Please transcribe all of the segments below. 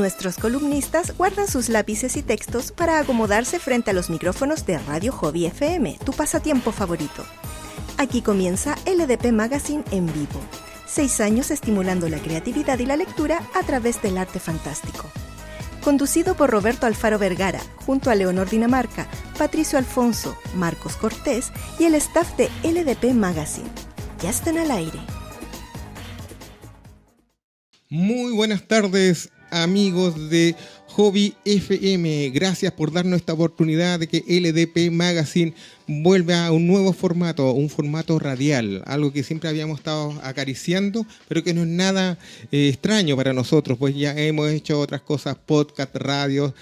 Nuestros columnistas guardan sus lápices y textos para acomodarse frente a los micrófonos de Radio Hobby FM, tu pasatiempo favorito. Aquí comienza LDP Magazine en vivo. 6 años estimulando la creatividad y la lectura a través del arte fantástico. Conducido por Roberto Alfaro Vergara, junto a Leonor Dinamarca, Patricio Alfonso, Marcos Cortés y el staff de LDP Magazine. Ya están al aire. Muy buenas tardes, amigos de Hobby FM. Gracias por darnos esta oportunidad de que LDP Magazine vuelva a un nuevo formato, un formato radial, algo que siempre habíamos estado acariciando, pero que no es nada extraño para nosotros, pues ya hemos hecho otras cosas, podcast, radio,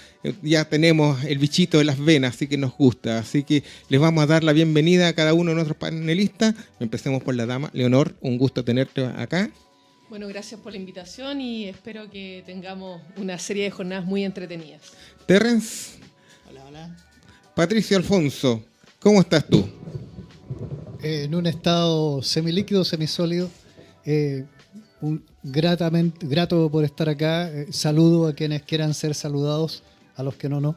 ya tenemos el bichito de las venas, así que nos gusta. Así que les vamos a dar la bienvenida a cada uno de nuestros panelistas. Empecemos por la dama. Leonor, un gusto tenerte acá. Bueno, gracias por la invitación y espero que tengamos una serie de jornadas muy entretenidas. Terrence. Hola, hola. Patricio Alfonso, ¿cómo estás tú? En un estado semilíquido, semisólido. Grato por estar acá. Saludo a quienes quieran ser saludados, a los que no.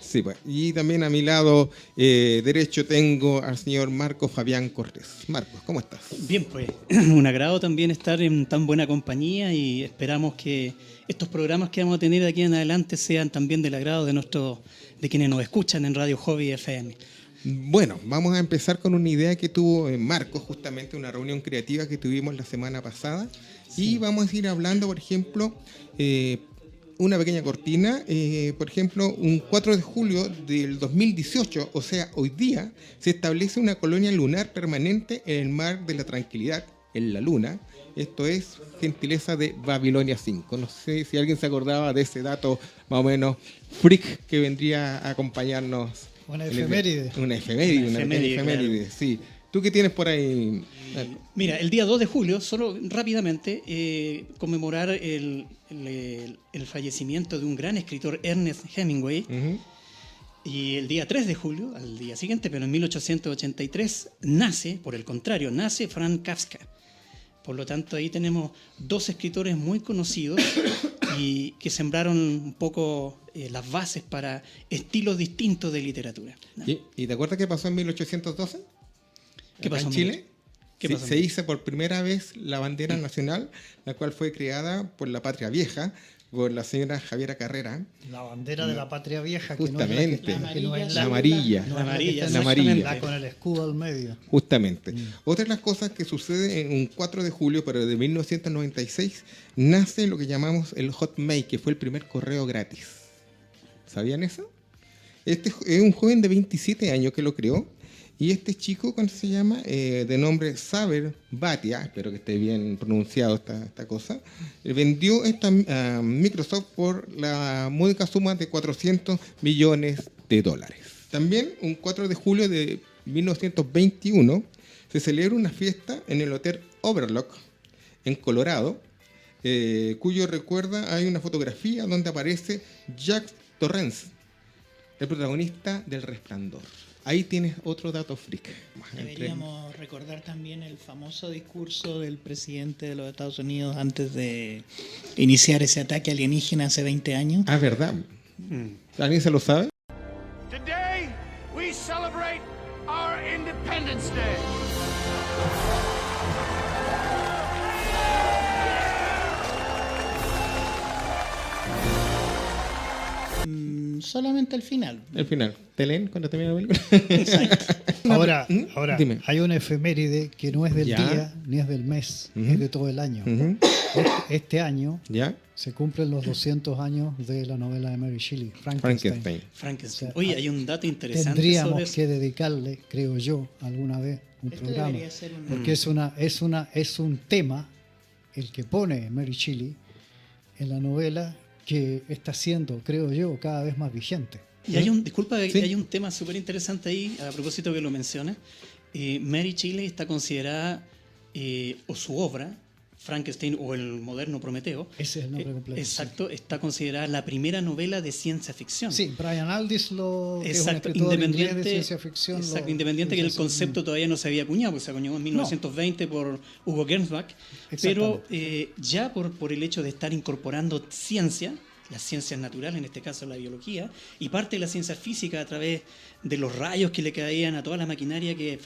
Sí, pues. Y también a mi lado derecho tengo al señor Marcos Fabián Cortés. Marcos, ¿cómo estás? Bien, pues un agrado también estar en tan buena compañía y esperamos que estos programas que vamos a tener de aquí en adelante sean también del agrado de quienes nos escuchan en Radio Hobby FM. Bueno, vamos a empezar con una idea que tuvo Marcos, justamente una reunión creativa que tuvimos la semana pasada. Sí. Y vamos a ir hablando, por ejemplo, una pequeña cortina, por ejemplo, un 4 de julio del 2018, o sea, hoy día, se establece una colonia lunar permanente en el mar de la tranquilidad, en la luna. Esto es gentileza de Babilonia 5. No sé si alguien se acordaba de ese dato más o menos freak que vendría a acompañarnos. Una efeméride. Una efeméride, sí. ¿Tú qué tienes por ahí? Mira, el día 2 de julio, solo rápidamente, conmemorar el fallecimiento de un gran escritor, Ernest Hemingway. Uh-huh. Y el día 3 de julio, al día siguiente, pero en 1883, nace Franz Kafka. Por lo tanto, ahí tenemos dos escritores muy conocidos y que sembraron un poco las bases para estilos distintos de literatura, ¿no? ¿Y te acuerdas qué pasó en 1812? ¿Qué pasó en Chile? Se hizo por primera vez la bandera nacional, la cual fue creada por la Patria Vieja, por la señora Javiera Carrera. La bandera de la Patria Vieja, justamente, la amarilla, la con el escudo al medio. Justamente. Otra de las cosas que sucede en un 4 de julio, pero de 1996, nace lo que llamamos el Hotmail, que fue el primer correo gratis. ¿Sabían eso? Este es un joven de 27 años que lo creó. Y este chico, ¿cómo se llama? De nombre Saber Bhatia, espero que esté bien pronunciado esta cosa, vendió esta a Microsoft por la módica suma de $400 millones. También, un 4 de julio de 1921, se celebra una fiesta en el Hotel Overlook, en Colorado, cuyo recuerda hay una fotografía donde aparece Jack Torrance, el protagonista del Resplandor. Ahí tienes otro dato freak. Deberíamos recordar también el famoso discurso del presidente de los Estados Unidos antes de iniciar ese ataque alienígena hace 20 años. Ah, ¿verdad? ¿Alguien se lo sabe? Today we celebrate our Independence Day. Solamente el final. El final. ¿Te leen cuando termina la película? Exacto. Ahora, Dime. Hay una efeméride que no es del día ni es del mes, es de todo el año. Este año se cumplen los 200 años de la novela de Mary Shelley, Frankenstein. O sea, oye, hay un dato interesante. Tendríamos que dedicarle, creo yo, alguna vez un programa. Porque es un tema, el que pone Mary Shelley en la novela, que está siendo, creo yo, cada vez más vigente. Y hay un tema súper interesante ahí, a propósito que lo menciona. Mary Shelley está considerada, o su obra, Frankenstein o el moderno Prometeo. Ese es el nombre completo. Exacto, sí. Está considerada la primera novela de ciencia ficción. Sí, Brian Aldiss exacto, es un independiente de ciencia ficción. Exacto, independiente que el concepto todavía no se había acuñado, porque se acuñó en 1920 por Hugo Gernsback, pero ya por el hecho de estar incorporando ciencia, las ciencias naturales, en este caso la biología, y parte de la ciencia física a través de los rayos que le caían a toda la maquinaria que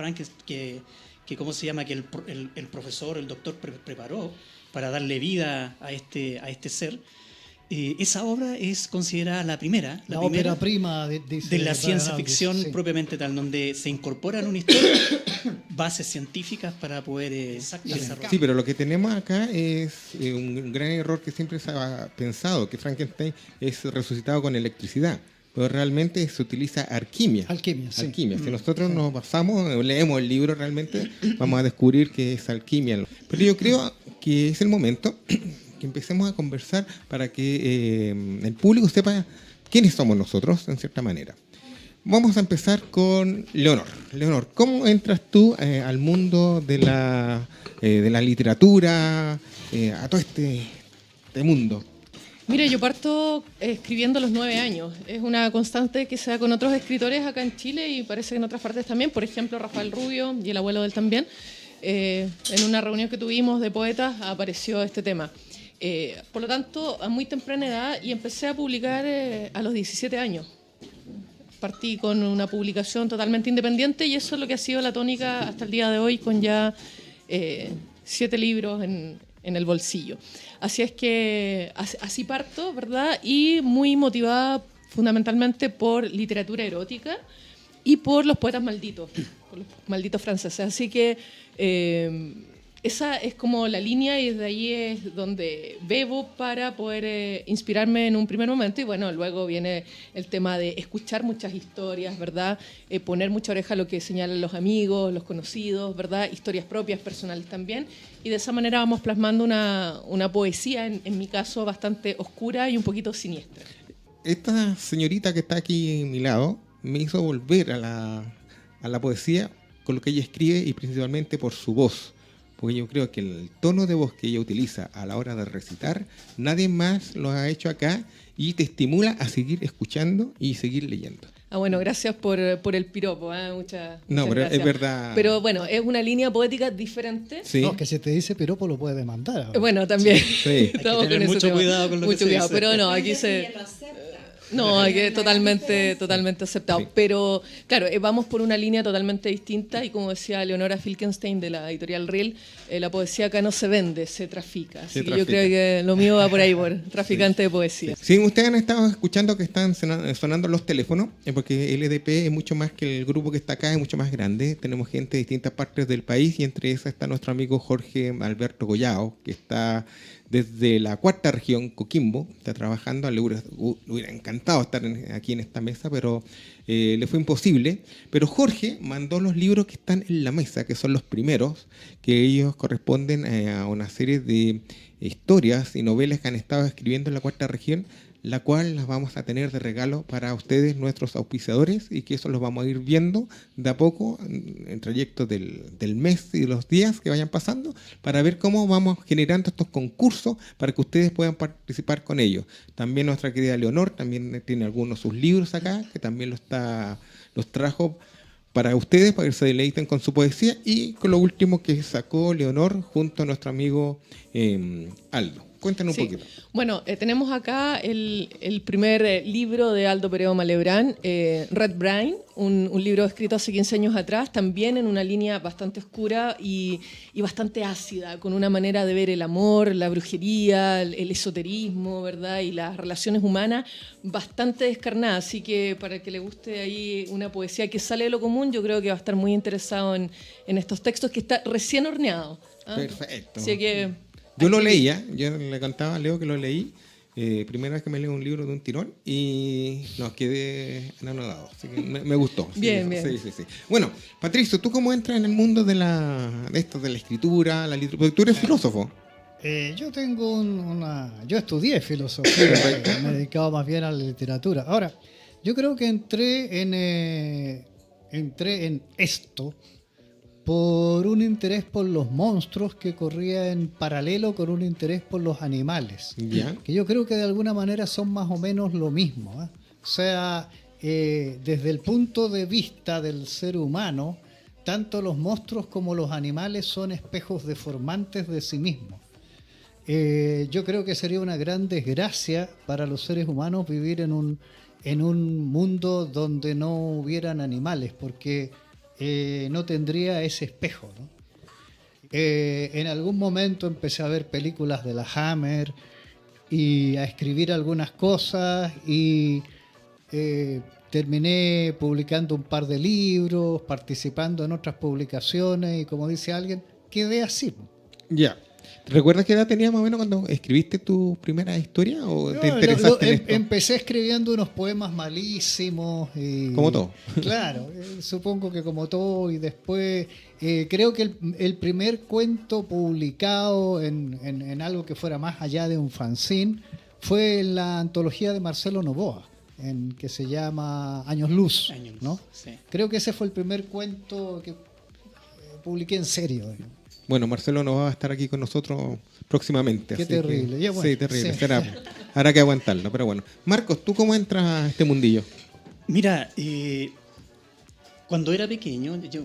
¿cómo se llama? Que el profesor, el doctor preparó para darle vida a este ser. Esa obra es considerada la primera ópera prima de la ciencia ficción, sí, propiamente tal, donde se incorporan una historia, bases científicas para poder desarrollar. Sí, pero lo que tenemos acá es un gran error que siempre se ha pensado, que Frankenstein es resucitado con electricidad. Pero realmente se utiliza alquimia. Alquimia, sí. Alquimia. Si nosotros nos basamos, leemos el libro realmente, vamos a descubrir que es alquimia. Pero yo creo que es el momento que empecemos a conversar para que el público sepa quiénes somos nosotros, en cierta manera. Vamos a empezar con Leonor. Leonor, ¿cómo entras tú al mundo de la literatura, a todo este mundo? Mire, yo parto escribiendo a los 9 años. Es una constante que se da con otros escritores acá en Chile y parece que en otras partes también. Por ejemplo, Rafael Rubio y el abuelo de él también. En una reunión que tuvimos de poetas apareció este tema. Por lo tanto, a muy temprana edad, y empecé a publicar a los 17 años. Partí con una publicación totalmente independiente y eso es lo que ha sido la tónica hasta el día de hoy, con ya 7 libros en el bolsillo. Así es que así parto, ¿verdad? Y muy motivada fundamentalmente por literatura erótica y por los poetas malditos, por los malditos franceses. Así que esa es como la línea y desde ahí es donde bebo para poder inspirarme en un primer momento y bueno, luego viene el tema de escuchar muchas historias, ¿verdad? Poner mucha oreja a lo que señalan los amigos, los conocidos, ¿verdad? Historias propias, personales también y de esa manera vamos plasmando una poesía, en mi caso, bastante oscura y un poquito siniestra. Esta señorita que está aquí a mi lado me hizo volver a la poesía con lo que ella escribe y principalmente por su voz. Porque yo creo que el tono de voz que ella utiliza a la hora de recitar, nadie más lo ha hecho acá y te estimula a seguir escuchando y seguir leyendo. Bueno, gracias por el piropo, muchas pero gracias. Es verdad. Pero bueno, es una línea poética diferente. Sí. No, que si te dice piropo lo puedes demandar ahora. Bueno, también. Sí. Hay que tener mucho cuidado con lo que se dice. Pero no, aquí se... No, que totalmente aceptado. Sí. Pero claro, vamos por una línea totalmente distinta y como decía Leonora Filkenstein de la editorial Reel, la poesía acá no se vende, se trafica. Así que yo creo que lo mío va por ahí, por traficante de poesía. Sí, ustedes han estado escuchando que están sonando los teléfonos, porque LDP es mucho más que el grupo que está acá, es mucho más grande. Tenemos gente de distintas partes del país y entre esas está nuestro amigo Jorge Alberto Goyao, que está desde la 4ª región, Coquimbo, está trabajando. Le hubiera encantado estar aquí en esta mesa, pero le fue imposible. Pero Jorge mandó los libros que están en la mesa, que son los primeros, que ellos corresponden a una serie de historias y novelas que han estado escribiendo en la 4ª región, la cual las vamos a tener de regalo para ustedes, nuestros auspiciadores, y que eso los vamos a ir viendo de a poco en trayecto del mes y de los días que vayan pasando, para ver cómo vamos generando estos concursos para que ustedes puedan participar con ellos. También nuestra querida Leonor también tiene algunos de sus libros acá, que también los trajo para ustedes, para que se deleiten con su poesía, y con lo último que sacó Leonor junto a nuestro amigo Aldo. Cuéntanos un poquito. Bueno, tenemos acá el primer libro de Aldo Pereo Malebrán, Red Brain, un libro escrito hace 15 años atrás, también en una línea bastante oscura y bastante ácida, con una manera de ver el amor, la brujería, el esoterismo, ¿verdad? Y las relaciones humanas bastante descarnada. Así que para el que le guste ahí una poesía que sale de lo común, yo creo que va a estar muy interesado en estos textos, que está recién horneado. Perfecto. Así que... Yo lo leía, yo le contaba a Leo que lo leí, primera vez que me leo un libro de un tirón y nos quedé anonadado, así que me gustó. Bien. Sí. Bueno, Patricio, ¿tú cómo entras en el mundo de la escritura, la literatura? Porque tú eres filósofo. Yo tengo yo estudié filosofía, me he dedicado más bien a la literatura. Ahora, yo creo que entré en esto por un interés por los monstruos que corría en paralelo con un interés por los animales. ¿Ya? Que yo creo que de alguna manera son más o menos lo mismo. O sea, desde el punto de vista del ser humano, tanto los monstruos como los animales son espejos deformantes de sí mismos. yo creo que sería una gran desgracia para los seres humanos vivir en un mundo donde no hubieran animales, porque no tendría ese espejo, ¿no? En algún momento empecé a ver películas de la Hammer y a escribir algunas cosas y terminé publicando un par de libros, participando en otras publicaciones y, como dice alguien, quedé así. Ya. ¿Recuerdas qué edad tenías más o menos cuando escribiste tu primera historia o No, te interesaste en esto? Empecé escribiendo unos poemas malísimos. Como todo. Claro, supongo que como todo. Y después creo que el primer cuento publicado en algo que fuera más allá de un fanzine fue en la antología de Marcelo Novoa, que se llama Años Luz. Años Luz, ¿no? sí. Creo que ese fue el primer cuento que publiqué en serio. Bueno, Marcelo no va a estar aquí con nosotros próximamente. Qué así terrible. Que, Ya, bueno, sí, terrible. sí. Habrá que aguantarlo, pero bueno. Marcos, ¿tú cómo entras a este mundillo? Mira, cuando era pequeño, yo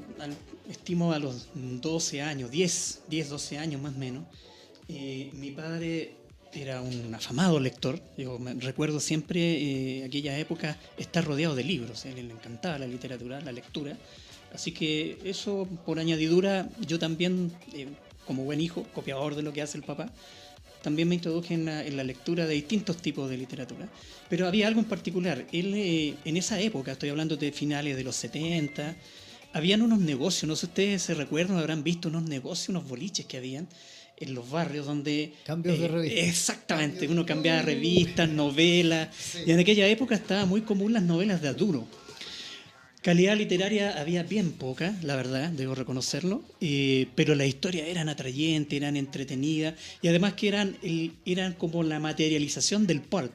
estimo a los 12 años, 10, 12 años más o menos, mi padre era un afamado lector. Yo recuerdo siempre aquella época estar rodeado de libros. A él le encantaba la literatura, la lectura. Así que eso, por añadidura, yo también, como buen hijo, copiador de lo que hace el papá, también me introduje en la lectura de distintos tipos de literatura. Pero había algo en particular. Él, en esa época, estoy hablando de finales de los 70, habían unos negocios, no sé si ustedes se recuerdan, habrán visto unos negocios, unos boliches que habían en los barrios donde... Cambios de revistas. Exactamente, uno cambiaba revistas, novelas, sí. Y en aquella época estaba muy común las novelas de Arturo. Calidad literaria había bien poca, la verdad, debo reconocerlo, pero las historias eran atrayentes, eran entretenidas y además que eran como la materialización del pulp,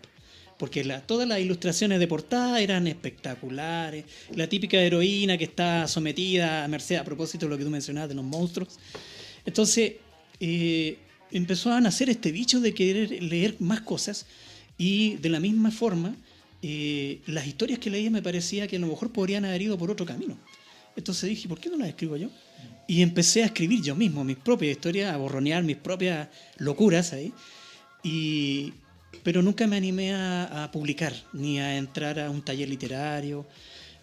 porque todas las ilustraciones de portada eran espectaculares, la típica heroína que está sometida a merced, a propósito de lo que tú mencionabas de los monstruos. Entonces empezó a nacer este bicho de querer leer más cosas y de la misma forma las historias que leía me parecía que a lo mejor podrían haber ido por otro camino. Entonces dije, ¿por qué no las escribo yo? Y empecé a escribir yo mismo mis propias historias, a borronear mis propias locuras ahí. Pero nunca me animé a publicar, ni a entrar a un taller literario.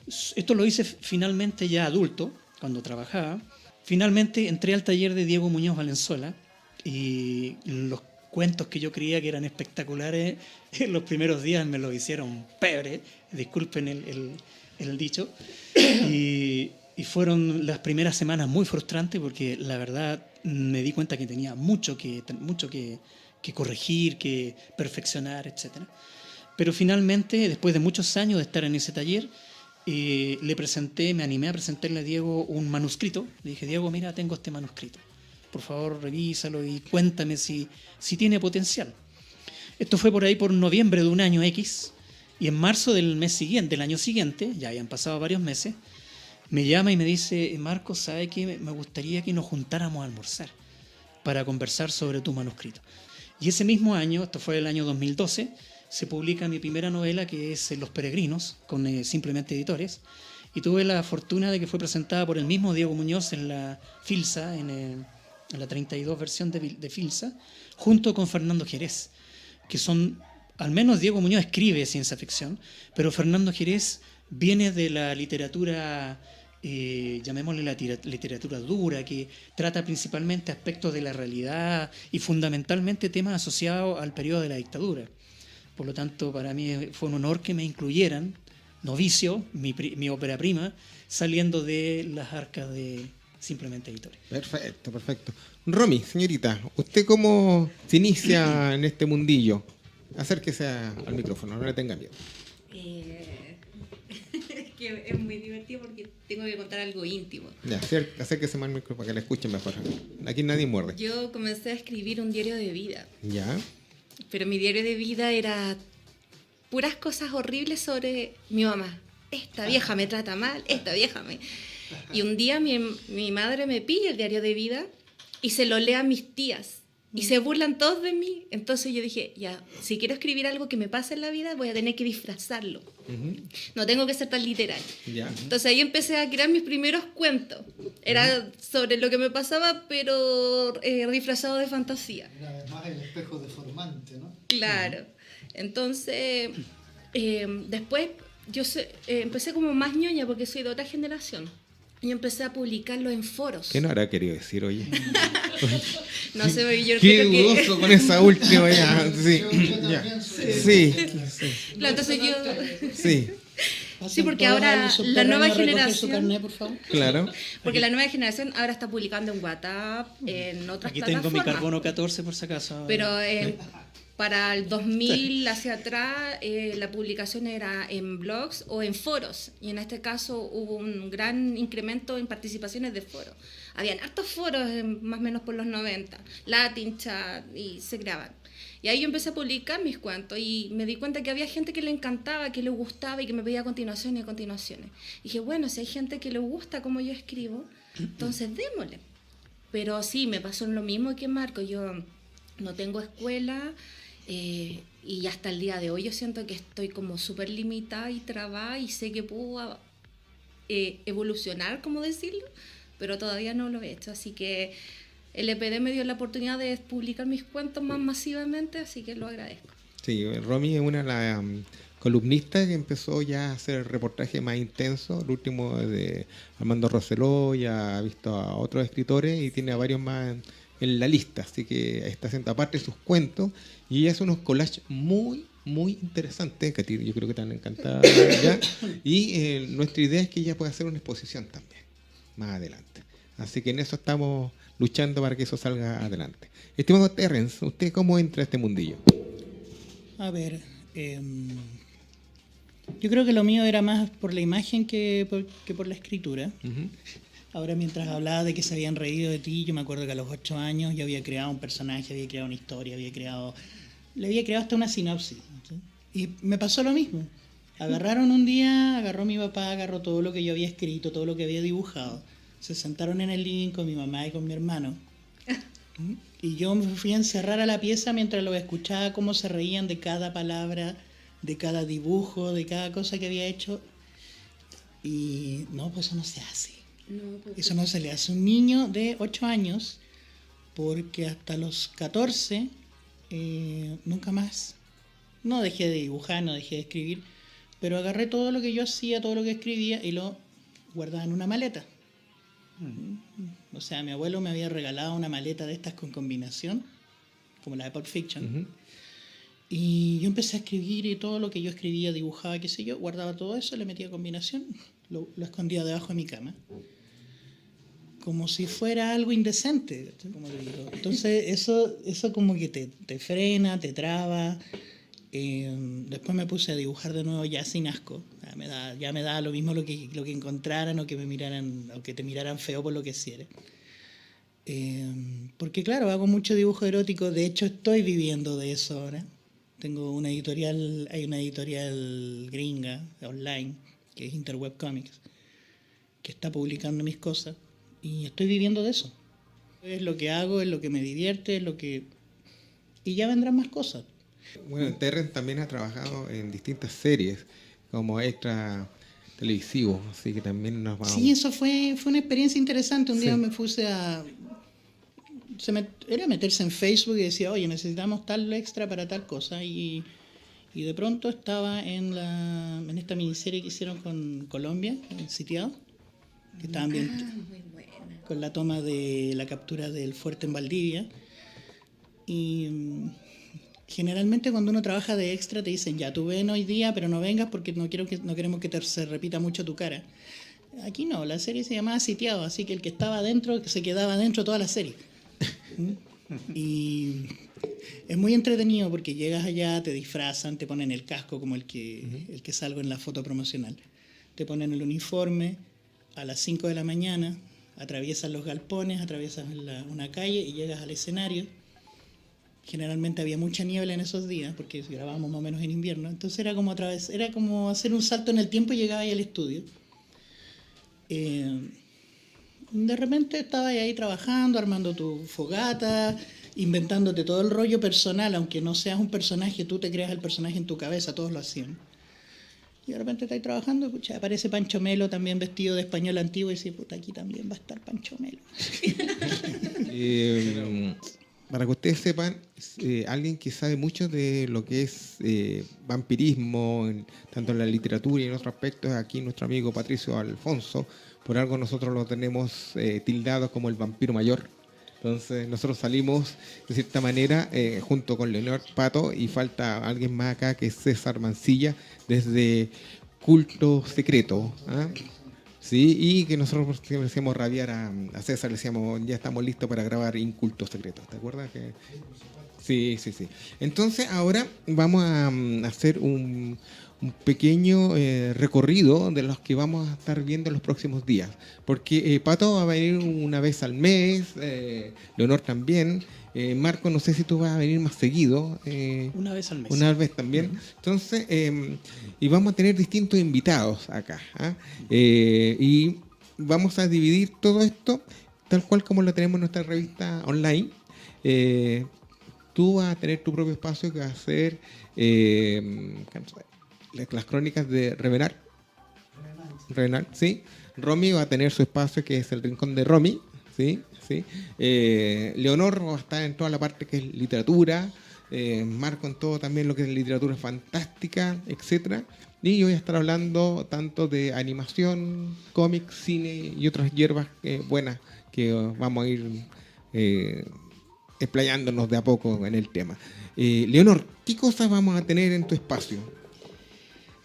Esto lo hice finalmente ya adulto, cuando trabajaba. Finalmente entré al taller de Diego Muñoz Valenzuela y los cuentos que yo creía que eran espectaculares, en los primeros días me los hicieron pebre, disculpen el dicho, y fueron las primeras semanas muy frustrantes porque la verdad me di cuenta que tenía mucho que corregir, que perfeccionar, etc. Pero finalmente, después de muchos años de estar en ese taller, me animé a presentarle a Diego un manuscrito. Le dije, Diego, mira, tengo este manuscrito. Por favor, revísalo y cuéntame si tiene potencial. Esto fue por ahí por noviembre de un año X, y en marzo del año siguiente, ya habían pasado varios meses, me llama y me dice, Marcos, ¿sabe qué? Me gustaría que nos juntáramos a almorzar para conversar sobre tu manuscrito. Y ese mismo año, esto fue el año 2012, se publica mi primera novela, que es Los Peregrinos, con Simplemente Editores, y tuve la fortuna de que fue presentada por el mismo Diego Muñoz en la Filsa, en la 32 versión de Filsa, junto con Fernando Jerez, que son, al menos Diego Muñoz escribe ciencia ficción, pero Fernando Jerez viene de la literatura, llamémosle la literatura dura, que trata principalmente aspectos de la realidad y fundamentalmente temas asociados al periodo de la dictadura. Por lo tanto, para mí fue un honor que me incluyeran, Novicio, mi ópera prima, saliendo de las arcas de Simplemente Editores. Perfecto, perfecto. Romy, señorita, ¿usted cómo se inicia en este mundillo? Acérquese al micrófono, no le tenga miedo. Es que es muy divertido porque tengo que contar algo íntimo. Ya, acérquese más al micrófono para que la escuchen mejor. Aquí nadie muerde. Yo comencé a escribir un diario de vida. Ya. Pero mi diario de vida era puras cosas horribles sobre mi mamá. Esta vieja me trata mal, esta vieja me... Y un día mi madre me pilla el diario de vida y se lo lee a mis tías. Y se burlan todos de mí. Entonces yo dije, ya, si quiero escribir algo que me pase en la vida, voy a tener que disfrazarlo. No tengo que ser tan literal. Ya. Entonces ahí empecé a crear mis primeros cuentos. Era sobre lo que me pasaba, pero disfrazado de fantasía. Era además el espejo deformante, ¿no? Claro. Entonces, después empecé como más ñoña porque soy de otra generación. Y empecé a publicarlo en foros. ¿Qué no habrá querido decir, oye? No sé, pero yo Qué creo que... dudoso con esa última ya. Sí, ya. Sí. Claro, entonces yo... Sí. Sí, porque ahora la nueva generación... Su carnet, por favor. Claro. Porque la nueva generación ahora está publicando en WhatsApp, en otras Aquí plataformas. tengo mi carbono 14 por si acaso. Pero para el 2000 hacia atrás, la publicación era en blogs o en foros. Y en este caso hubo un gran incremento en participaciones de foros. Habían hartos foros, más o menos por los 90, Latin Chat, y se creaban. Y ahí yo empecé a publicar mis cuentos y me di cuenta que había gente que le encantaba, que le gustaba y que me pedía continuaciones y continuaciones. Y dije, bueno, si hay gente que le gusta como yo escribo, entonces démosle. Pero sí, me pasó lo mismo que Marco. Yo no tengo escuela y hasta el día de hoy yo siento que estoy como súper limitada y trabada y sé que puedo evolucionar, como decirlo, pero todavía no lo he hecho. Así que el EPD me dio la oportunidad de publicar mis cuentos más masivamente, así que lo agradezco. Sí, Romy es una de las columnistas que empezó ya a hacer reportajes más intensos. El último es de Armando Roseló, ya ha visto a otros escritores y tiene a varios más en la lista, así que está haciendo aparte sus cuentos y ella hace unos collages muy interesantes que a ti yo creo que te han encantado ya. Y nuestra idea es que ella pueda hacer una exposición también más adelante, así que en eso estamos luchando para que eso salga adelante. Estimado Terrence, ¿usted cómo entra a este mundillo? A ver, yo creo que lo mío era más por la imagen que por la escritura. Ahora, mientras hablaba de que se habían reído de ti, yo me acuerdo que a los 8 años yo había creado un personaje, había creado una historia, le había creado hasta una sinopsis, ¿sí? Y me pasó lo mismo. Agarró mi papá, agarró todo lo que yo había escrito, todo lo que había dibujado. Se sentaron en el living con mi mamá y con mi hermano. Y yo me fui a encerrar a la pieza mientras los escuchaba cómo se reían de cada palabra, de cada dibujo, de cada cosa que había hecho. Y no, pues eso no se hace. Eso no se le hace a un niño de 8 años, porque hasta los 14 nunca más. No dejé de dibujar, no dejé de escribir, pero agarré todo lo que yo hacía, todo lo que escribía y lo guardaba en una maleta. O sea, mi abuelo me había regalado una maleta de estas con combinación, como la de Pulp Fiction. Y yo empecé a escribir y todo lo que yo escribía, dibujaba, qué sé yo, guardaba todo eso, le metía combinación, lo escondía debajo de mi cama. Como si fuera algo indecente, como te digo. Entonces eso como que te frena, te traba. Después me puse a dibujar de nuevo ya sin asco. Ya me da lo mismo lo que encontraran o que me miraran o que te miraran feo por lo que hiciera. Porque claro, hago mucho dibujo erótico. De hecho, estoy viviendo de eso ahora. Tengo hay una editorial gringa online que es Interweb Comics, que está publicando mis cosas. Y estoy viviendo de eso. Es lo que hago, es lo que me divierte, y ya vendrán más cosas. Bueno, Terrence también ha trabajado en distintas series como extra televisivo, así que también nos vamos... Sí, eso fue una experiencia interesante. Un día me puse era meterse en Facebook y decía, oye, necesitamos tal extra para tal cosa. Y de pronto estaba en esta miniserie que hicieron con Colombia, en Sitiado, que estaban bien... con la toma de la captura del fuerte en Valdivia. Y generalmente cuando uno trabaja de extra te dicen, ya, tú ven hoy día, pero no vengas porque no queremos que se repita mucho tu cara. Aquí no, la serie se llamaba Sitiado, así que el que estaba adentro, que se quedaba adentro toda la serie. Y es muy entretenido porque llegas allá, te disfrazan, te ponen el casco como el que salgo en la foto promocional. Te ponen el uniforme a las 5 de la mañana, atraviesas los galpones, atraviesas una calle y llegas al escenario. Generalmente había mucha niebla en esos días porque grabábamos más o menos en invierno, entonces era como hacer un salto en el tiempo y llegaba ahí al estudio. De repente estabas ahí trabajando, armando tu fogata, inventándote todo el rollo personal, aunque no seas un personaje, tú te creas el personaje en tu cabeza, todos lo hacían. Y de repente estáis trabajando, pucha, aparece Pancho Melo también vestido de español antiguo y dice, puta, aquí también va a estar Pancho Melo. Para que ustedes sepan, alguien que sabe mucho de lo que es vampirismo, tanto en la literatura y en otros aspectos, aquí nuestro amigo Patricio Alfonso. Por algo nosotros lo tenemos tildado como el vampiro mayor. Entonces nosotros salimos de cierta manera junto con Leonor Pato, y falta alguien más acá que es César Mancilla desde Culto Secreto, ¿ah? Sí, y que nosotros le decíamos rabiar a César, le decíamos ya estamos listos para grabar Inculto Secreto, ¿te acuerdas? Sí. Entonces ahora vamos a hacer un pequeño recorrido de los que vamos a estar viendo en los próximos días, porque Pato va a venir una vez al mes, Leonor también, Marco, no sé si tú vas a venir más seguido. Una vez al mes. Una vez también. Entonces, y vamos a tener distintos invitados acá, ¿ah? Y vamos a dividir todo esto tal cual como lo tenemos en nuestra revista online. Tú vas a tener tu propio espacio que va a ser las crónicas de Revenant, sí. Romy va a tener su espacio que es el Rincón de Romy, sí. Leonor va a estar en toda la parte que es literatura, Marco en todo también lo que es literatura fantástica, etcétera. Y yo voy a estar hablando tanto de animación, cómics, cine y otras hierbas buenas que vamos a ir explayándonos de a poco en el tema. Leonor, ¿qué cosas vamos a tener en tu espacio?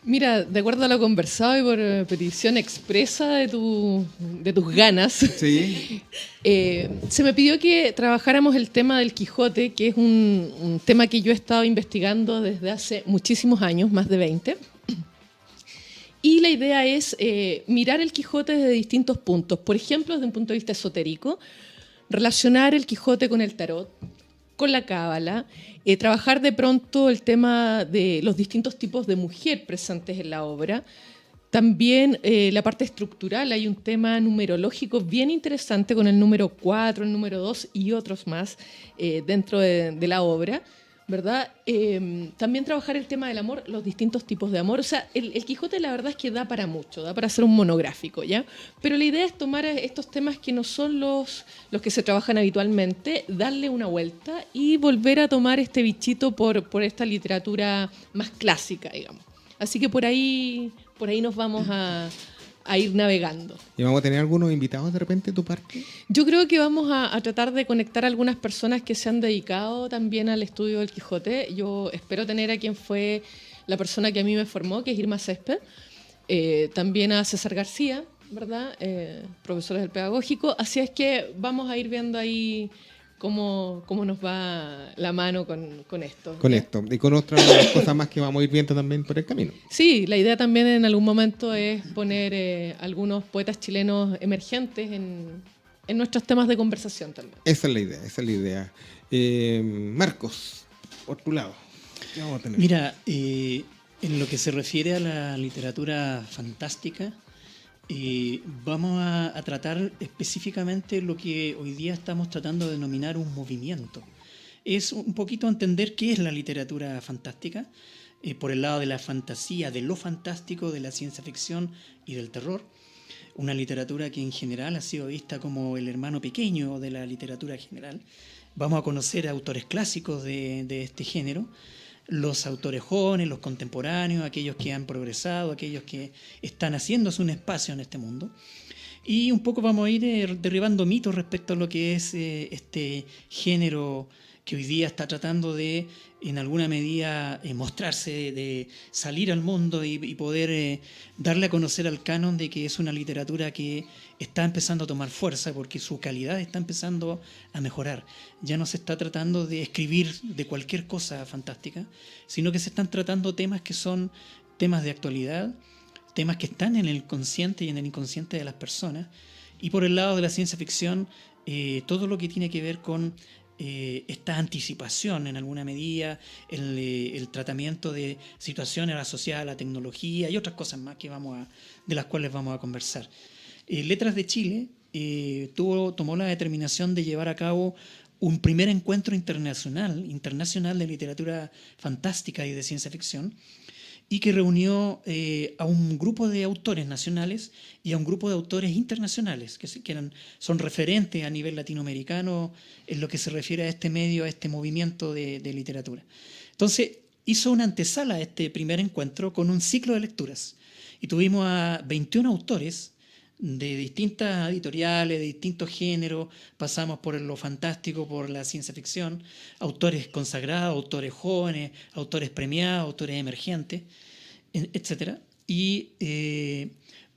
Mira, de acuerdo a lo conversado y por petición expresa de tus ganas, sí. Se me pidió que trabajáramos el tema del Quijote, que es un tema que yo he estado investigando desde hace muchísimos años, más de 20. Y la idea es mirar el Quijote desde distintos puntos. Por ejemplo, desde un punto de vista esotérico, relacionar el Quijote con el tarot, con la cábala, trabajar de pronto el tema de los distintos tipos de mujer presentes en la obra. También la parte estructural, hay un tema numerológico bien interesante con el número 4, el número 2 y otros más dentro de la obra, ¿verdad? También trabajar el tema del amor, los distintos tipos de amor. O sea, el Quijote la verdad es que da para mucho, da para hacer un monográfico, ¿ya? Pero la idea es tomar estos temas que no son los que se trabajan habitualmente, darle una vuelta y volver a tomar este bichito por esta literatura más clásica, digamos. Así que por ahí nos vamos a ir navegando. ¿Y vamos a tener algunos invitados de repente de tu parte? Yo creo que vamos a tratar de conectar a algunas personas que se han dedicado también al estudio del Quijote. Yo espero tener a quien fue la persona que a mí me formó, que es Irma Césped, también a César García, ¿verdad? Profesores del Pedagógico. Así es que vamos a ir viendo ahí cómo nos va la mano con esto. Con esto y con otras cosas más que vamos a ir viendo también por el camino. Sí, la idea también en algún momento es poner algunos poetas chilenos emergentes en nuestros temas de conversación también. Esa es la idea. Marcos, por tu lado, ¿qué vamos a tener? Mira, en lo que se refiere a la literatura fantástica, vamos a tratar específicamente lo que hoy día estamos tratando de denominar un movimiento. Es un poquito entender qué es la literatura fantástica, por el lado de la fantasía, de lo fantástico, de la ciencia ficción y del terror. Una literatura que en general ha sido vista como el hermano pequeño de la literatura general. Vamos a conocer autores clásicos de este género, los autores jóvenes, los contemporáneos, aquellos que han progresado, aquellos que están haciéndose un espacio en este mundo. Y un poco vamos a ir derribando mitos respecto a lo que es este género que hoy día está tratando de, en alguna medida, mostrarse, de salir al mundo y poder darle a conocer al canon de que es una literatura que está empezando a tomar fuerza porque su calidad está empezando a mejorar. Ya no se está tratando de escribir de cualquier cosa fantástica, sino que se están tratando temas que son temas de actualidad, temas que están en el consciente y en el inconsciente de las personas. Y por el lado de la ciencia ficción, todo lo que tiene que ver con esta anticipación en alguna medida, el tratamiento de situaciones asociadas a la tecnología y otras cosas más de las cuales vamos a conversar. Letras de Chile tomó la determinación de llevar a cabo un primer encuentro internacional de literatura fantástica y de ciencia ficción, y que reunió a un grupo de autores nacionales y a un grupo de autores internacionales que son referentes a nivel latinoamericano en lo que se refiere a este medio, a este movimiento de literatura. Entonces hizo una antesala a este primer encuentro con un ciclo de lecturas y tuvimos a 21 autores de distintas editoriales, de distintos géneros, pasamos por lo fantástico, por la ciencia ficción, autores consagrados, autores jóvenes, autores premiados, autores emergentes, etc. Y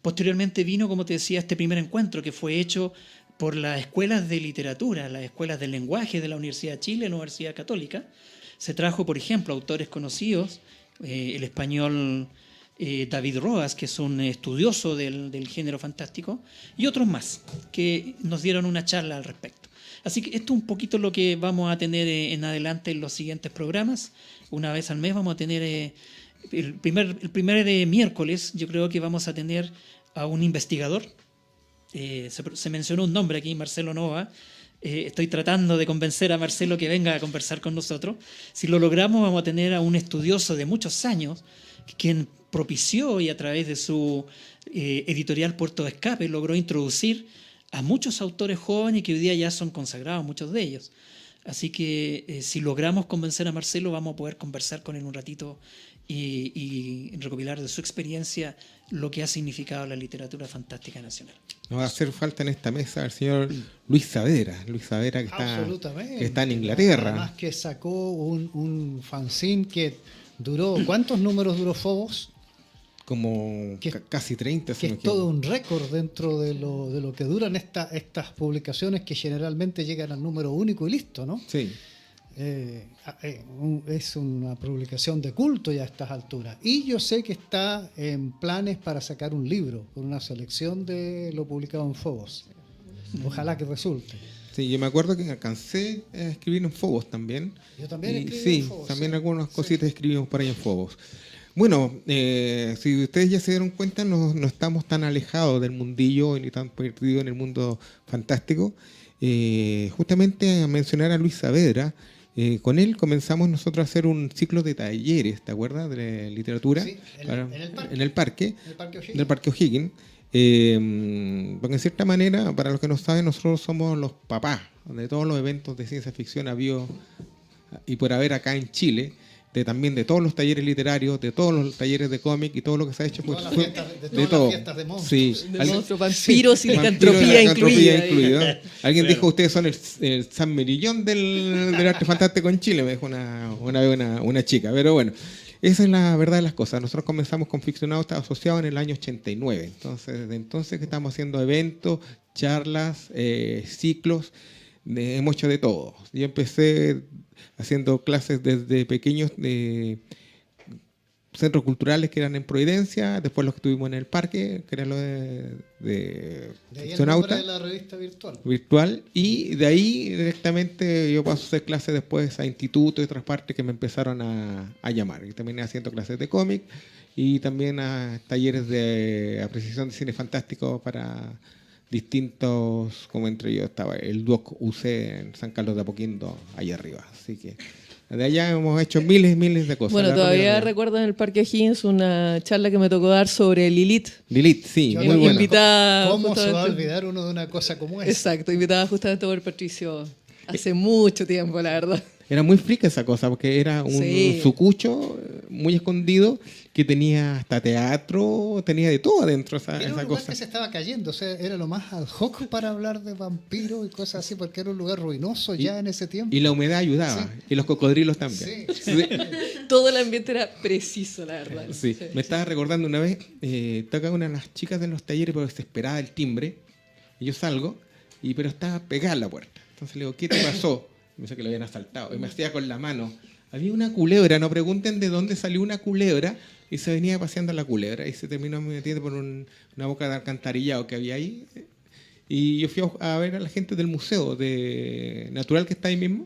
posteriormente vino, como te decía, este primer encuentro que fue hecho por las escuelas de literatura, las escuelas del lenguaje de la Universidad de Chile, la Universidad Católica. Se trajo, por ejemplo, autores conocidos, el español David Roas, que es un estudioso del género fantástico, y otros más que nos dieron una charla al respecto. Así que esto es un poquito lo que vamos a tener en adelante en los siguientes programas. Una vez al mes vamos a tener, el primer miércoles, yo creo que vamos a tener a un investigador. Se mencionó un nombre aquí, Marcelo Nova. Estoy tratando de convencer a Marcelo que venga a conversar con nosotros. Si lo logramos, vamos a tener a un estudioso de muchos años, quien propició y a través de su editorial Puerto de Escape logró introducir a muchos autores jóvenes que hoy día ya son consagrados, muchos de ellos. Así que si logramos convencer a Marcelo, vamos a poder conversar con él un ratito y recopilar de su experiencia lo que ha significado la literatura fantástica nacional. Nos va a hacer falta en esta mesa el señor Luis Saavedra, que está en Inglaterra. Además que sacó un fanzine que duró, ¿cuántos números duró Phobos? Como casi 30. Que es todo un récord dentro de lo que duran estas publicaciones, que generalmente llegan al número único y listo, ¿no? Sí. Es una publicación de culto ya a estas alturas. Y yo sé que está en planes para sacar un libro con una selección de lo publicado en Phobos. Ojalá que resulte. Sí, yo me acuerdo que alcancé a escribir en Phobos también. Yo también escribí en Phobos. También sí, algunas cositas escribimos por ahí en Phobos. Bueno, si ustedes ya se dieron cuenta, no estamos tan alejados del mundillo ni tan perdidos en el mundo fantástico. Justamente a mencionar a Luis Saavedra, con él comenzamos nosotros a hacer un ciclo de talleres, ¿te acuerdas? De literatura. Sí, en el parque O'Higgins. Porque en cierta manera, para los que no saben, nosotros somos los papás de todos los eventos de ciencia ficción habido y por haber acá en Chile, también de todos los talleres literarios, de todos los talleres de cómic y todo lo que se ha hecho. De todas las fiestas de monstruos. Sí. De monstruos, vampiros y licantropía incluida. Alguien dijo, ustedes son el San Merillón del arte fantástico en Chile, me dijo una chica. Pero bueno, esa es la verdad de las cosas. Nosotros comenzamos con Ficcionados asociados en el año 89. Entonces, desde entonces que estamos haciendo eventos, charlas, ciclos, hemos hecho de todo. Yo empecé haciendo clases desde pequeños de centros culturales que eran en Providencia, después los que tuvimos en el parque, que era lo de Ficcionauta, de la revista virtual, y de ahí directamente yo paso a hacer clases después a institutos y otras partes que me empezaron a llamar. Y también haciendo clases de cómic y también a talleres de apreciación de cine fantástico para distintos, como entre ellos estaba el DUOC UC en San Carlos de Apoquindo, allá arriba. Así que de allá hemos hecho miles de cosas. Bueno, todavía recuerdo en el Parque O'Higgins una charla que me tocó dar sobre Lilith. Lilith, sí, muy buena. Invitada ¿Cómo se va a olvidar uno de una cosa como esa? Exacto, invitada justamente por Patricio hace mucho tiempo, la verdad. Era muy frica esa cosa, porque era un sucucho muy escondido que tenía hasta teatro, tenía de todo adentro esa cosa. Era un lugar que se estaba cayendo, o sea, era lo más ad hoc para hablar de vampiros y cosas así, porque era un lugar ruinoso ya en ese tiempo. Y la humedad ayudaba, y los cocodrilos también. Sí. Todo el ambiente era preciso, la verdad. Sí. Me estaba recordando una vez, toca una de las chicas de los talleres, pero desesperada el timbre, y yo salgo, pero estaba pegada a la puerta. Entonces le digo, ¿qué te pasó? Me dice que lo habían asaltado. Y me hacía con la mano. Había una culebra, no pregunten de dónde salió una culebra, y se venía paseando la culebra, y se terminó metiendo por una boca de alcantarillado que había ahí. Y yo fui a ver a la gente del museo natural que está ahí mismo,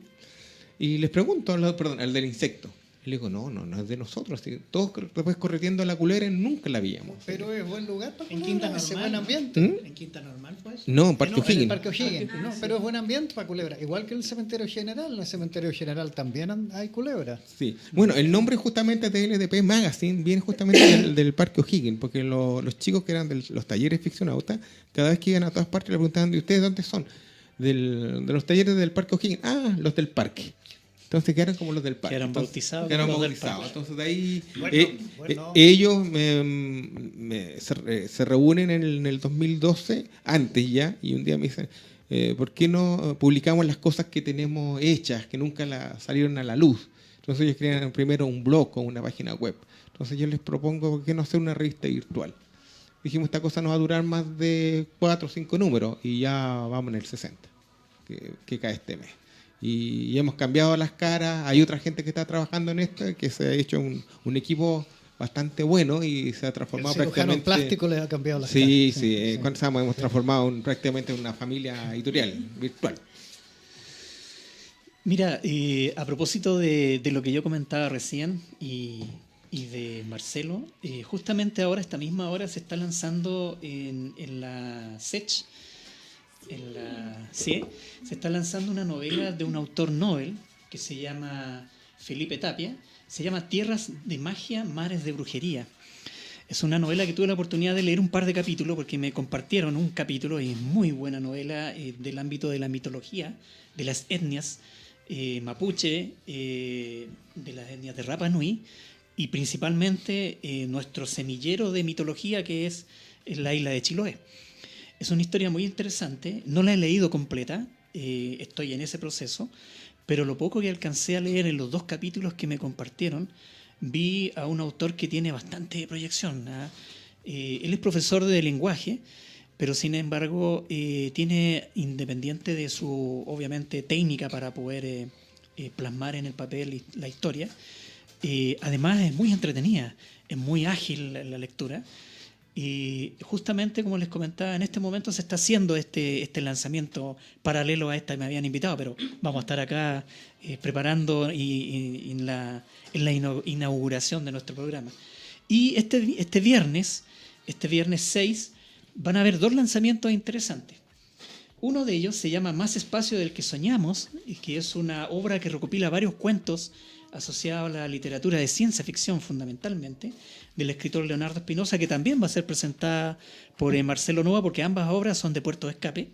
y les pregunto, al del insecto. Y le digo, no es de nosotros. Todos después correteando a la culebra y nunca la veíamos. Pero es buen lugar para En Quinta Culebra, ese Normal. buen ambiente. ¿En Quinta Normal fue eso? No, en Parque En el O'Higgins. Parque O'Higgins. No, pero es buen ambiente para Culebra. Igual que el cementerio general. En el cementerio general también hay culebra. Sí. Bueno, el nombre justamente de LDP Magazine viene justamente del Parque O'Higgins, porque los chicos que eran de los talleres ficcionautas, cada vez que iban a todas partes le preguntaban, ¿de ustedes dónde son? De los talleres del Parque O'Higgins. Ah, los del parque. Entonces quedaron como los del parque. Quedaron Entonces, bautizados quedaron como los del bautizados. parque. Entonces de ahí Bueno. ellos se reúnen en el 2012, antes ya, y un día me dicen, ¿por qué no publicamos las cosas que tenemos hechas, que nunca salieron a la luz? Entonces ellos crean primero un blog o una página web. Entonces yo les propongo, ¿por qué no hacer una revista virtual? Dijimos, esta cosa no va a durar más de 4 o 5 números y ya vamos en el 60, que cae este mes. Y hemos cambiado las caras. Hay otra gente que está trabajando en esto, que se ha hecho un equipo bastante bueno y se ha transformado El cirujano prácticamente. plástico les ha cambiado las Sí, caras. sí. Cuando hemos transformado prácticamente en una familia editorial virtual. Mira, a propósito de lo que yo comentaba recién y de Marcelo, justamente ahora, esta misma hora, se está lanzando en la SECH, se está lanzando una novela de un autor Nobel que se llama Felipe Tapia, se llama Tierras de Magia, Mares de Brujería. Es una novela que tuve la oportunidad de leer un par de capítulos porque me compartieron un capítulo y es muy buena novela del ámbito de la mitología, de las etnias mapuche, de las etnias de Rapa Nui y principalmente nuestro semillero de mitología que es la isla de Chiloé. Es una historia muy interesante, no la he leído completa, estoy en ese proceso, pero lo poco que alcancé a leer en los 2 capítulos que me compartieron, vi a un autor que tiene bastante proyección. Él es profesor de lenguaje, pero sin embargo tiene, independiente de su, obviamente, técnica para poder plasmar en el papel la historia, además es muy entretenida, es muy ágil la lectura. Y justamente, como les comentaba, en este momento se está haciendo este lanzamiento paralelo a esta, me habían invitado, pero vamos a estar acá preparando en la inauguración de nuestro programa. Y este viernes 6, van a haber 2 lanzamientos interesantes. Uno de ellos se llama Más espacio del que soñamos, que es una obra que recopila varios cuentos asociados a la literatura de ciencia ficción fundamentalmente, del escritor Leonardo Espinosa, que también va a ser presentada por Marcelo Nova, porque ambas obras son de Puerto de Escape.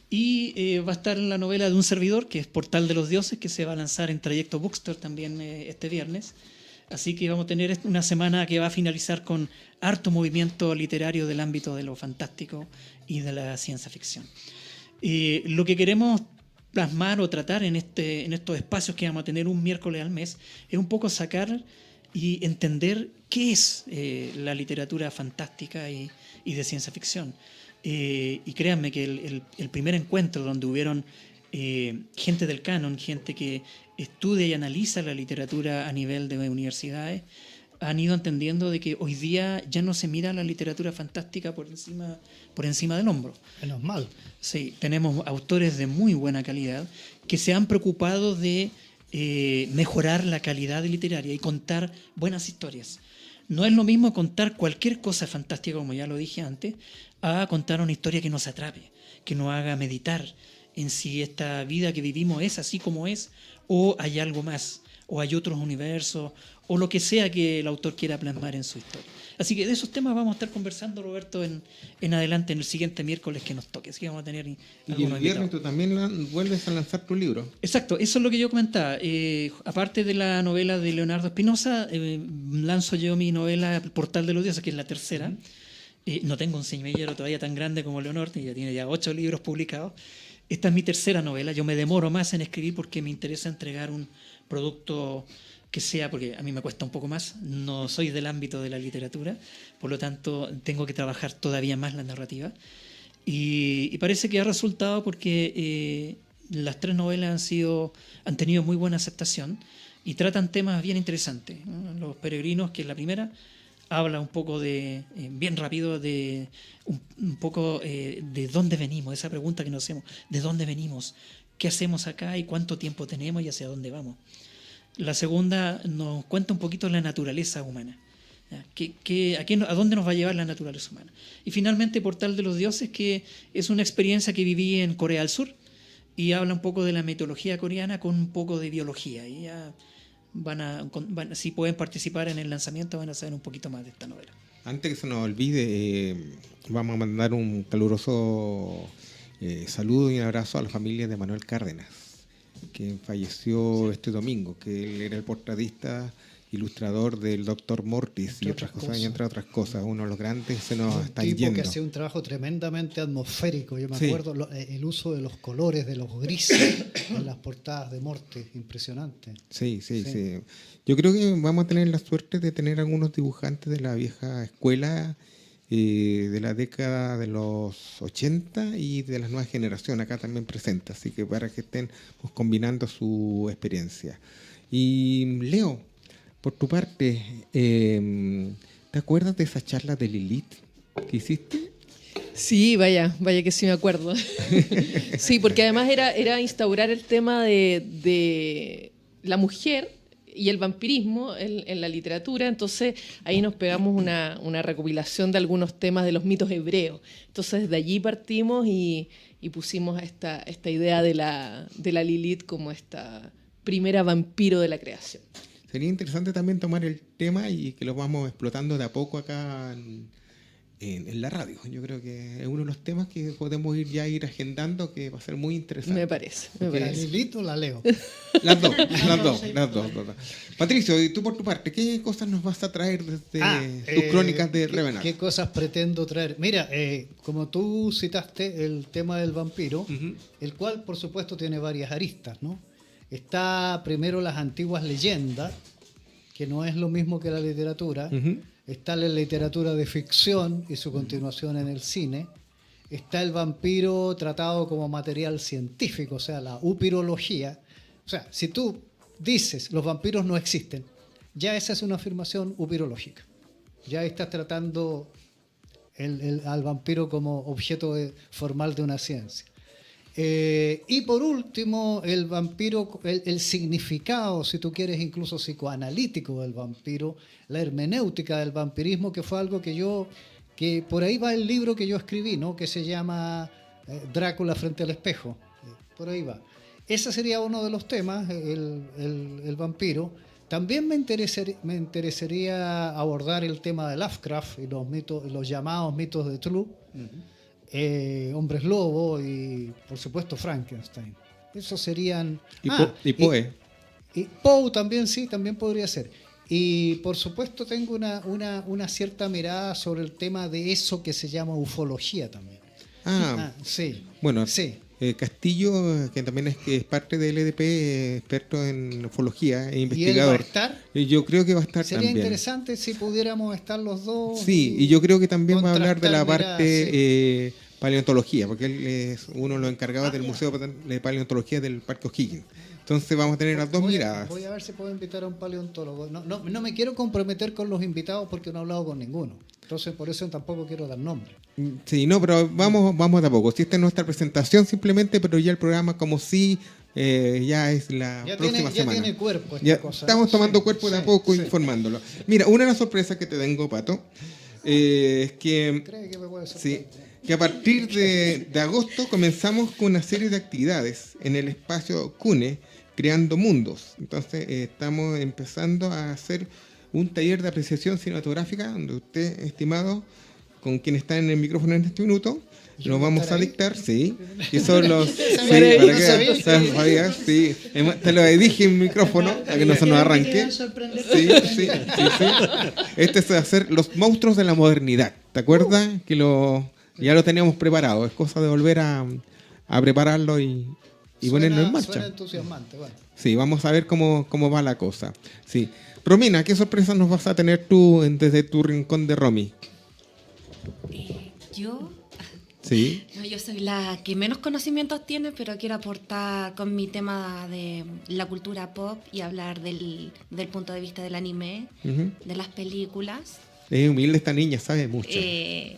Y va a estar en la novela de un servidor, que es Portal de los Dioses, que se va a lanzar en Trayecto Bookstore también este viernes. Así que vamos a tener una semana que va a finalizar con harto movimiento literario del ámbito de lo fantástico y de la ciencia ficción. Lo que queremos plasmar o tratar en estos espacios que vamos a tener un miércoles al mes es un poco sacar y entender qué es la literatura fantástica y de ciencia ficción. Y créanme que el primer encuentro donde hubieron gente del canon, gente que estudia y analiza la literatura a nivel de universidades, han ido entendiendo de que hoy día ya no se mira la literatura fantástica por encima del hombro. Menos mal. Sí, tenemos autores de muy buena calidad que se han preocupado de mejorar la calidad literaria y contar buenas historias. No es lo mismo contar cualquier cosa fantástica, como ya lo dije antes, a contar una historia que nos atrape, que nos haga meditar en si esta vida que vivimos es así como es, o hay algo más, o hay otros universos, o lo que sea que el autor quiera plasmar en su historia. Así que de esos temas vamos a estar conversando, Roberto, en adelante, en el siguiente miércoles que nos toque. Así que vamos a tener Y algunos el viernes invitados. tú también vuelves a lanzar tu libro. Exacto, eso es lo que yo comentaba. Aparte de la novela de Leonardo Espinosa, lanzo yo mi novela Portal de los Dioses, que es la tercera. No tengo un semillero todavía tan grande como Leonor, ya tiene ya 8 libros publicados. Esta es mi tercera novela. Yo me demoro más en escribir porque me interesa entregar un producto que sea, porque a mí me cuesta un poco más, no soy del ámbito de la literatura, por lo tanto tengo que trabajar todavía más la narrativa. Y parece que ha resultado porque las 3 novelas han tenido muy buena aceptación y tratan temas bien interesantes, ¿no? Los peregrinos, que es la primera, habla un poco bien rápido, de un poco de dónde venimos, esa pregunta que nos hacemos, de dónde venimos, qué hacemos acá y cuánto tiempo tenemos y hacia dónde vamos. La segunda nos cuenta un poquito la naturaleza humana. ¿A dónde nos va a llevar la naturaleza humana? Y finalmente Portal de los Dioses, que es una experiencia que viví en Corea del Sur y habla un poco de la mitología coreana con un poco de biología. Y ya si pueden participar en el lanzamiento van a saber un poquito más de esta novela. Antes que se nos olvide, vamos a mandar un caluroso saludo y un abrazo a la familia de Manuel Cárdenas, que falleció este domingo, que él era el portadista, ilustrador del Dr. Mortis y otras cosas, y entre otras cosas, uno de los grandes se nos está yendo. Un tipo que hacía un trabajo tremendamente atmosférico, yo me acuerdo, el uso de los colores, de los grises en las portadas de Mortis, impresionante. Sí. Yo creo que vamos a tener la suerte de tener algunos dibujantes de la vieja escuela, de la década de los 80 y de la nueva generación acá también presente, así que para que estén combinando su experiencia. Y Leo, por tu parte, ¿te acuerdas de esa charla de Lilith que hiciste? Sí, vaya que sí me acuerdo. Sí, porque además era instaurar el tema de la mujer y el vampirismo en la literatura. Entonces ahí nos pegamos una recopilación de algunos temas de los mitos hebreos. Entonces de allí partimos y pusimos esta idea de la Lilith como esta primera vampiro de la creación. Sería interesante también tomar el tema y que lo vamos explotando de a poco acá en la radio. Yo creo que es uno de los temas que podemos ir agendando, que va a ser muy interesante. Me parece. ¿La Lilith o la Leo? Las dos. Patricio, y tú por tu parte, ¿qué cosas nos vas a traer desde tus crónicas de Revenant? ¿Qué cosas pretendo traer? Mira, como tú citaste el tema del vampiro, el cual por supuesto tiene varias aristas, ¿no? Está primero las antiguas leyendas, que no es lo mismo que la literatura. Está la literatura de ficción y su continuación en el cine. Está el vampiro tratado como material científico, o sea, la upirología. O sea, si tú dices los vampiros no existen, ya esa es una afirmación upirológica. Ya estás tratando al vampiro como objeto formal de una ciencia. Y por último, el vampiro, el significado, si tú quieres, incluso psicoanalítico del vampiro, la hermenéutica del vampirismo, que fue algo que por ahí va el libro que yo escribí, ¿no? Que se llama Drácula frente al espejo. Por ahí va. Ese sería uno de los temas, el vampiro. También me interesaría abordar el tema de Lovecraft y los mitos, los llamados mitos de Cthulhu. Hombres lobo y por supuesto Frankenstein. Esos serían... Y Poe. Y Poe también, sí, también podría ser. Y por supuesto tengo una cierta mirada sobre el tema de eso que se llama ufología también. Sí. Bueno, sí. Castillo, que también es parte del EDP, experto en ufología e investigador. ¿Y él va a estar? Yo creo que va a estar también. Sería interesante si pudiéramos estar los dos. Sí, y yo creo que también va a hablar de la parte paleontología, porque él es uno de los encargados del Museo de Paleontología del Parque O'Higgins. Entonces vamos a tener las dos miradas. Voy a ver si puedo invitar a un paleontólogo. No me quiero comprometer con los invitados porque no he hablado con ninguno. Entonces por eso tampoco quiero dar nombre. Sí, no, pero vamos de a poco. Si esta es nuestra presentación simplemente, pero ya el programa como si ya es la próxima semana. Ya tiene cuerpo esta cosa. Estamos tomando cuerpo de a poco, informándolo. Mira, una de las sorpresas que te tengo, Pato, es que... ¿Cree que me puede sorprender? Sí, que a partir de agosto comenzamos con una serie de actividades en el espacio CUNE, Creando Mundos. Entonces estamos empezando a hacer un taller de apreciación cinematográfica donde usted, estimado, con quien está en el micrófono en este minuto, lo vamos a dictar, sí, que son los... Sí, te lo dije en micrófono, para que no se nos arranque. Sí. Este es hacer los monstruos de la modernidad, ¿te acuerdas? Que ya lo teníamos preparado, es cosa de volver a prepararlo y ponerlo en marcha. Suena entusiasmante, bueno. Sí, vamos a ver cómo va la cosa. Sí. Romina, ¿qué sorpresas nos vas a tener tú desde tu rincón de Romy? ¿Yo? Sí. No, yo soy la que menos conocimientos tiene, pero quiero aportar con mi tema de la cultura pop y hablar del punto de vista del anime, de las películas. Es humilde esta niña, sabe mucho. Sí,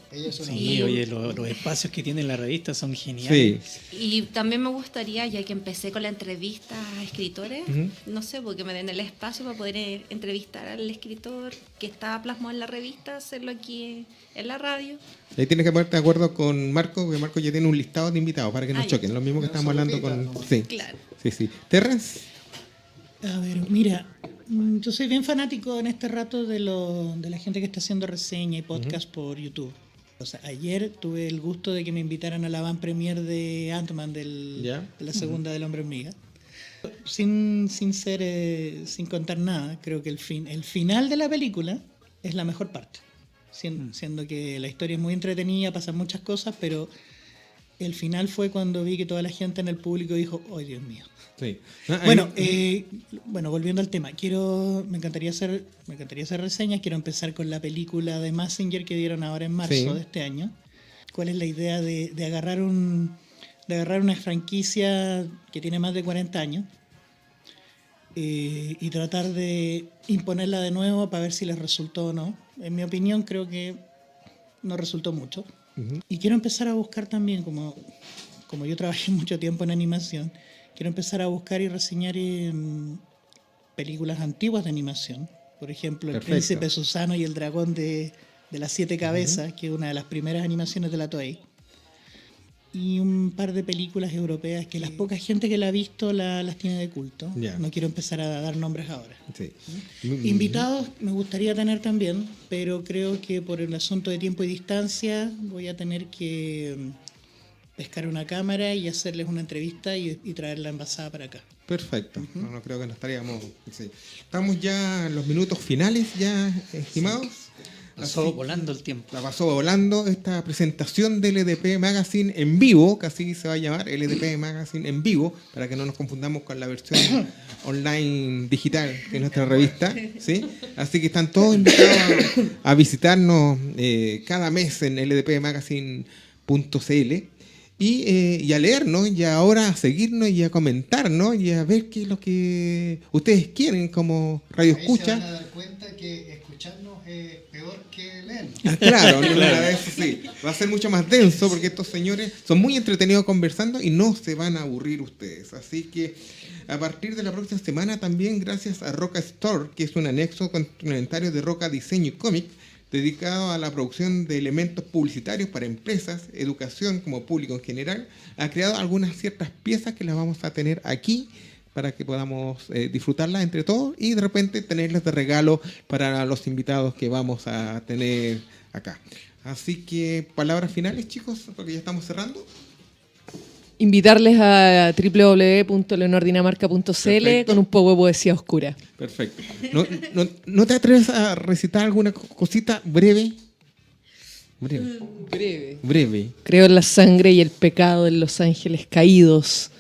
oye, los espacios que tiene la revista son geniales. Sí. Y también me gustaría, ya que empecé con la entrevista a escritores, no sé, porque me den el espacio para poder entrevistar al escritor que está plasmado en la revista, hacerlo aquí en la radio. Ahí tienes que ponerte de acuerdo con Marco, porque Marco ya tiene un listado de invitados para que nos choquen. Lo mismo que estamos hablando con... Sí, claro. Sí. Terrence. A ver, mira, yo soy bien fanático en este rato de la gente que está haciendo reseña y podcast por YouTube. O sea, ayer tuve el gusto de que me invitaran a la van premier de Ant-Man de la segunda del Hombre Hormiga. Sin contar nada, creo que el final de la película es la mejor parte. Siendo que la historia es muy entretenida, pasan muchas cosas, pero el final fue cuando vi que toda la gente en el público dijo, ¡ay, Dios mío! Sí. Bueno, volviendo al tema, me encantaría hacer reseñas. Quiero empezar con la película de Mazinger que dieron ahora en marzo de este año. ¿Cuál es la idea de agarrar una franquicia que tiene más de 40 años y tratar de imponerla de nuevo para ver si les resultó o no? En mi opinión, creo que no resultó mucho. Y quiero empezar a buscar también, como yo trabajé mucho tiempo en animación, quiero empezar a buscar y reseñar películas antiguas de animación. Por ejemplo, El Príncipe Susano y el Dragón de las 7 cabezas, que es una de las primeras animaciones de la Toei. Y un par de películas europeas que la poca gente que la ha visto las tiene de culto. No quiero empezar a dar nombres ahora. Sí. Invitados me gustaría tener también, pero creo que por el asunto de tiempo y distancia voy a tener que pescar una cámara y hacerles una entrevista y traerla envasada para acá. Perfecto. No creo que no estaríamos... Sí. Estamos ya en los minutos finales, ya estimados. Pasó volando el tiempo. La pasó volando esta presentación del LDP Magazine en vivo, que así se va a llamar, LDP Magazine en vivo, para que no nos confundamos con la versión online digital que es nuestra revista, ¿sí? Así que están todos invitados a visitarnos cada mes en ldpmagazine.cl y a leernos, y ahora a seguirnos y a comentarnos y a ver qué es lo que ustedes quieren como radio escucha. Se van a dar cuenta que escucharnos es peor que leernos. Claro, eso sí. Va a ser mucho más denso porque estos señores son muy entretenidos conversando y no se van a aburrir ustedes. Así que a partir de la próxima semana también, gracias a Roca Store, que es un anexo complementario de Roca Diseño y Cómic, dedicado a la producción de elementos publicitarios para empresas, educación como público en general, ha creado algunas ciertas piezas que las vamos a tener aquí para que podamos disfrutarlas entre todos y de repente tenerlas de regalo para los invitados que vamos a tener acá. Así que, palabras finales, chicos, porque ya estamos cerrando. Invitarles a www.leonordinamarca.cl con un poco de poesía oscura. Perfecto. ¿No te atreves a recitar alguna cosita breve? Breve. Creo en la sangre y el pecado en los ángeles caídos.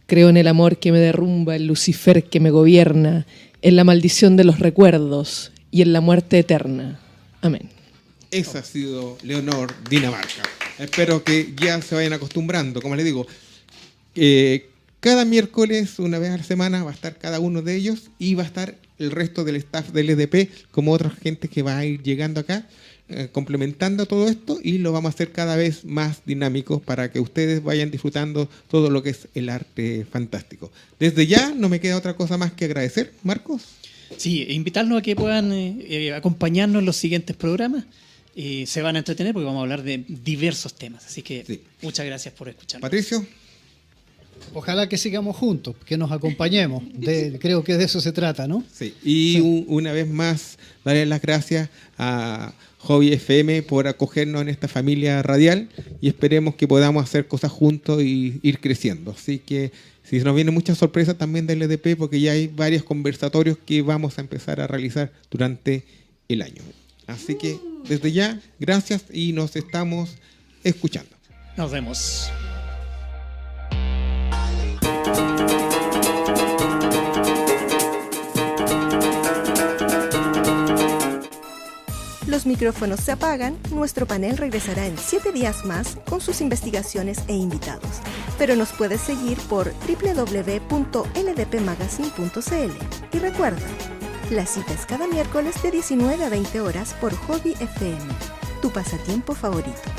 Creo en el amor que me derrumba, en Lucifer que me gobierna, en la maldición de los recuerdos y en la muerte eterna. Amén. Esa ha sido Leonor Dinamarca. Espero que ya se vayan acostumbrando. Como les digo, cada miércoles, una vez a la semana, va a estar cada uno de ellos y va a estar el resto del staff del LDP, como otra gente que va a ir llegando acá, complementando todo esto, y lo vamos a hacer cada vez más dinámico para que ustedes vayan disfrutando todo lo que es el arte fantástico. Desde ya no me queda otra cosa más que agradecer, Marcos. Sí, invitarlos a que puedan acompañarnos en los siguientes programas. Se van a entretener porque vamos a hablar de diversos temas. Así que muchas gracias por escucharnos. Patricio. Ojalá que sigamos juntos, que nos acompañemos. Creo que de eso se trata, ¿no? Sí. Y una vez más, darle las gracias a Hobby FM por acogernos en esta familia radial y esperemos que podamos hacer cosas juntos y ir creciendo. Así que si nos vienen muchas sorpresas también del LDP, porque ya hay varios conversatorios que vamos a empezar a realizar durante el año. Así que desde ya, gracias y nos estamos escuchando. Nos vemos. Los micrófonos se apagan, nuestro panel regresará en 7 días más con sus investigaciones e invitados. Pero nos puedes seguir por www.ldpmagazine.cl. Y recuerda, La cita es cada miércoles de 19 a 20 horas por Hobby FM, tu pasatiempo favorito.